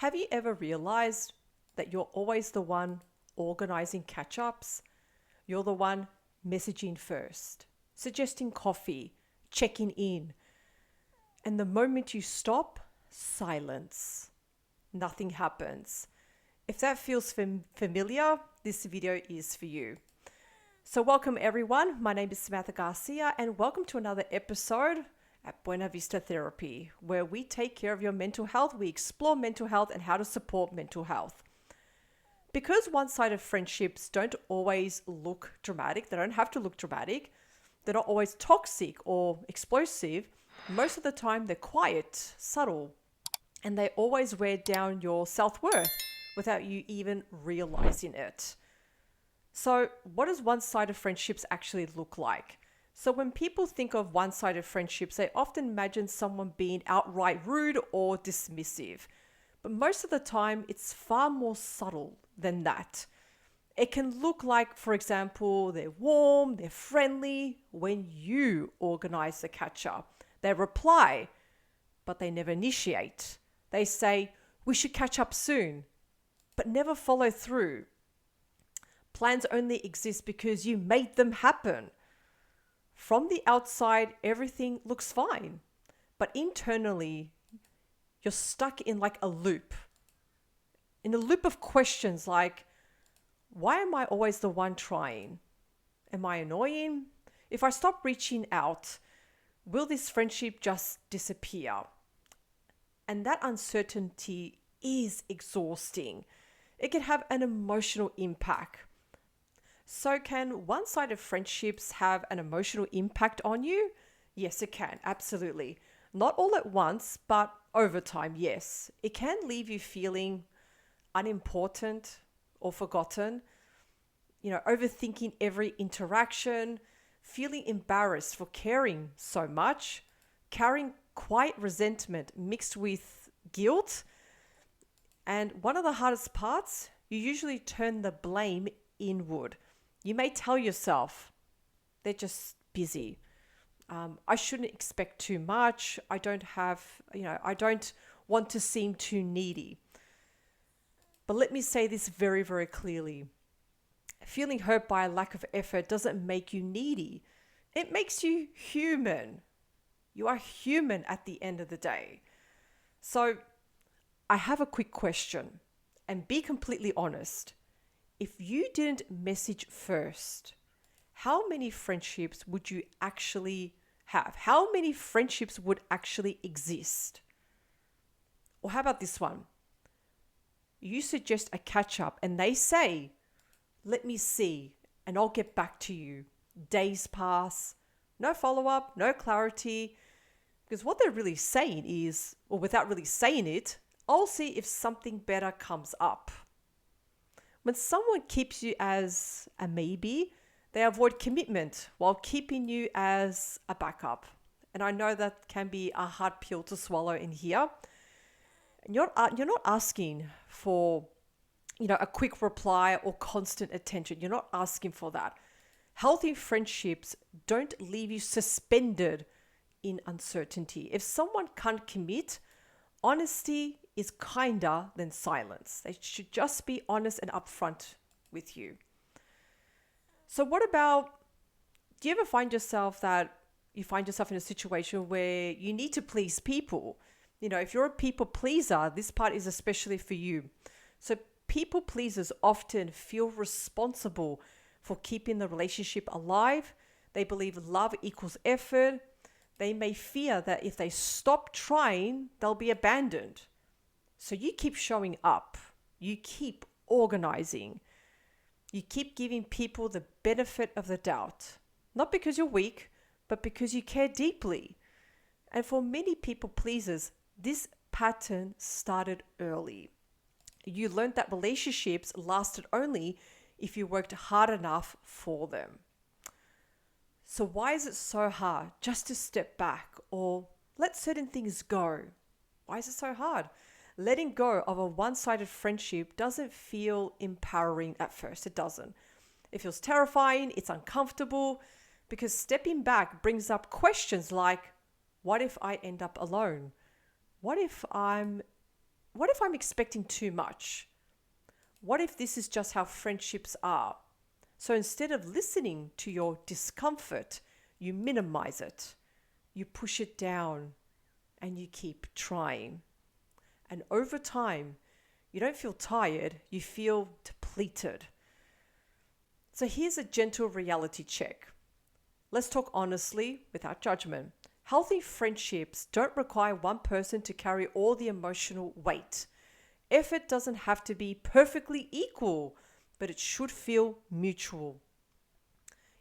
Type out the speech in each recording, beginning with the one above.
Have you ever realized that you're always the one organizing catch-ups? You're the one messaging first, suggesting coffee, checking in. And the moment you stop, silence. Nothing happens. If that feels familiar, this video is for you. So welcome everyone. My name is Samantha Garcia and welcome to another episode at Buena Vista Therapy, where we take care of your mental health. We explore mental health and how to support mental health. Because one-sided friendships don't always look dramatic, they don't have to look dramatic, they're not always toxic or explosive, most of the time they're quiet, subtle, and they always wear down your self-worth without you even realizing it. So what does one-sided friendships actually look like? So when people think of one-sided friendships, they often imagine someone being outright rude or dismissive. But most of the time, it's far more subtle than that. It can look like, for example, they're warm, they're friendly when you organize the catch-up. They reply, but they never initiate. They say, we should catch up soon, but never follow through. Plans only exist because you made them happen. From the outside, everything looks fine, but internally, you're stuck in like a loop. In a loop of questions like, why am I always the one trying? Am I annoying? If I stop reaching out, will this friendship just disappear? And that uncertainty is exhausting. It can have an emotional impact. So can one-sided friendships have an emotional impact on you? Yes, it can, absolutely. Not all at once, but over time, yes. It can leave you feeling unimportant or forgotten, overthinking every interaction, feeling embarrassed for caring so much, carrying quiet resentment mixed with guilt. And one of the hardest parts, you usually turn the blame inward. You may tell yourself, they're just busy. I shouldn't expect too much. I don't want to seem too needy. But let me say this very, very clearly. Feeling hurt by a lack of effort doesn't make you needy. It makes you human. You are human at the end of the day. So I have a quick question, and be completely honest. If you didn't message first, how many friendships would you actually have? How many friendships would actually exist? Or how about this one? You suggest a catch up and they say, let me see and I'll get back to you. Days pass, no follow up, no clarity. Because what they're really saying is, or without really saying it, I'll see if something better comes up. When someone keeps you as a maybe, they avoid commitment while keeping you as a backup. And I know that can be a hard pill to swallow in here. And you're not asking for, a quick reply or constant attention. You're not asking for that. Healthy friendships don't leave you suspended in uncertainty. If someone can't commit, honesty is kinder than silence. They should just be honest and upfront with you. So what about, do you ever find yourself in a situation where you need to please people? If you're a people pleaser, this part is especially for you. So people pleasers often feel responsible for keeping the relationship alive. They believe love equals effort. They may fear that if they stop trying, they'll be abandoned. So you keep showing up. You keep organizing. You keep giving people the benefit of the doubt. Not because you're weak, but because you care deeply. And for many people pleasers, this pattern started early. You learned that relationships lasted only if you worked hard enough for them. So why is it so hard just to step back or let certain things go? Why is it so hard? Letting go of a one-sided friendship doesn't feel empowering at first. It doesn't. It feels terrifying. It's uncomfortable because stepping back brings up questions like, what if I end up alone? What if I'm what if I'm expecting too much? What if this is just how friendships are? So instead of listening to your discomfort, you minimize it, you push it down, and you keep trying. And over time, you don't feel tired, you feel depleted. So here's a gentle reality check. Let's talk honestly without judgment. Healthy friendships don't require one person to carry all the emotional weight. Effort doesn't have to be perfectly equal, but it should feel mutual.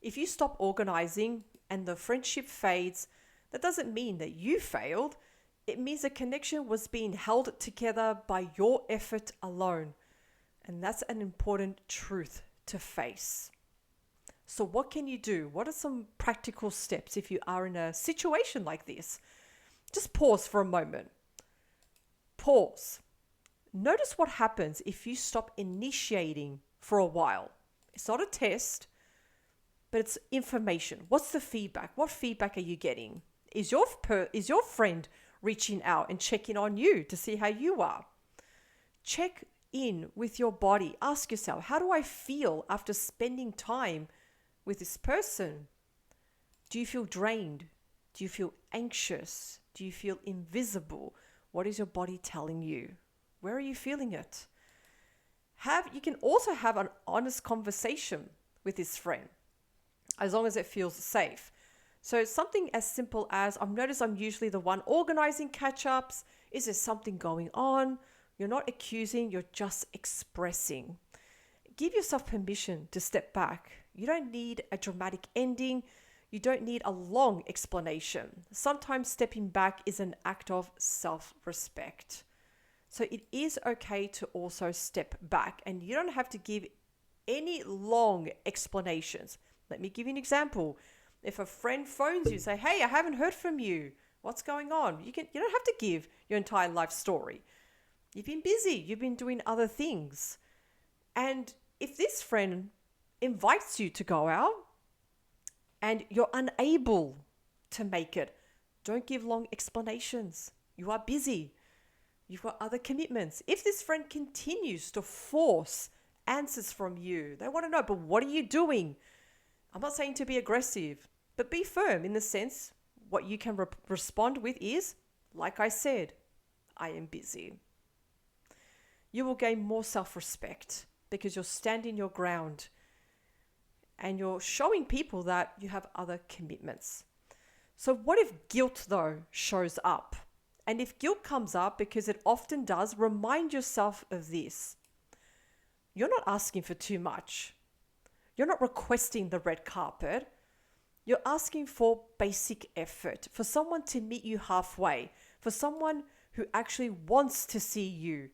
If you stop organizing and the friendship fades, that doesn't mean that you failed. It means the connection was being held together by your effort alone. And that's an important truth to face. So what can you do? What are some practical steps if you are in a situation like this? Just pause for a moment. Pause. Notice what happens if you stop initiating for a while. It's not a test, but it's information. What's the feedback? What feedback are you getting? Is your friend reaching out and checking on you to see how you are? Check in with your body. Ask yourself, how do I feel after spending time with this person? Do you feel drained? Do you feel anxious? Do you feel invisible? What is your body telling you? Where are you feeling it? You can also have an honest conversation with this friend, as long as it feels safe. So something as simple as, I've noticed I'm usually the one organizing catch-ups. Is there something going on? You're not accusing, you're just expressing. Give yourself permission to step back. You don't need a dramatic ending. You don't need a long explanation. Sometimes stepping back is an act of self-respect. So it is okay to also step back, and you don't have to give any long explanations. Let me give you an example. If a friend phones you, say, hey, I haven't heard from you. What's going on? You don't have to give your entire life story. You've been busy. You've been doing other things. And if this friend invites you to go out and you're unable to make it, don't give long explanations. You are busy. You've got other commitments. If this friend continues to force answers from you, they want to know, but what are you doing? I'm not saying to be aggressive, but be firm in the sense what you can respond with is, like I said, I am busy. You will gain more self-respect because you're standing your ground and you're showing people that you have other commitments. So what if guilt, though, shows up? And if guilt comes up, because it often does, remind yourself of this. You're not asking for too much. You're not requesting the red carpet. You're asking for basic effort, for someone to meet you halfway, for someone who actually wants to see you.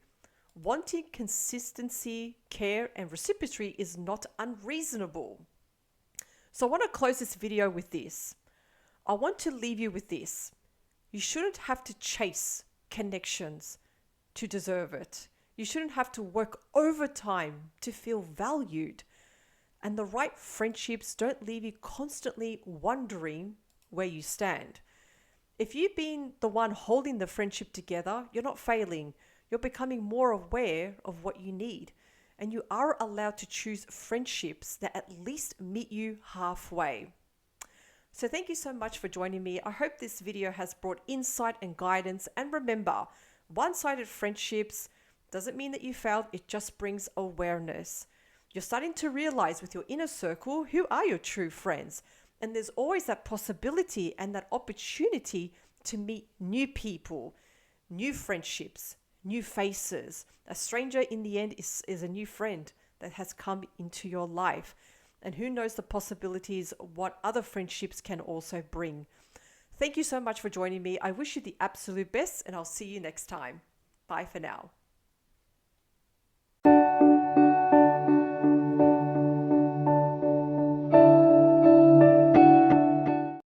Wanting consistency, care, and reciprocity is not unreasonable. So I want to close this video with this. I want to leave you with this. You shouldn't have to chase connections to deserve it. You shouldn't have to work overtime to feel valued. And the right friendships don't leave you constantly wondering where you stand. If you've been the one holding the friendship together, you're not failing. You're becoming more aware of what you need. And you are allowed to choose friendships that at least meet you halfway. So thank you so much for joining me. I hope this video has brought insight and guidance. And remember, one-sided friendships doesn't mean that you failed. It just brings awareness. You're starting to realize with your inner circle who are your true friends. And there's always that possibility and that opportunity to meet new people, new friendships, new faces. A stranger in the end is a new friend that has come into your life. And who knows the possibilities, what other friendships can also bring. Thank you so much for joining me. I wish you the absolute best, and I'll see you next time. Bye for now.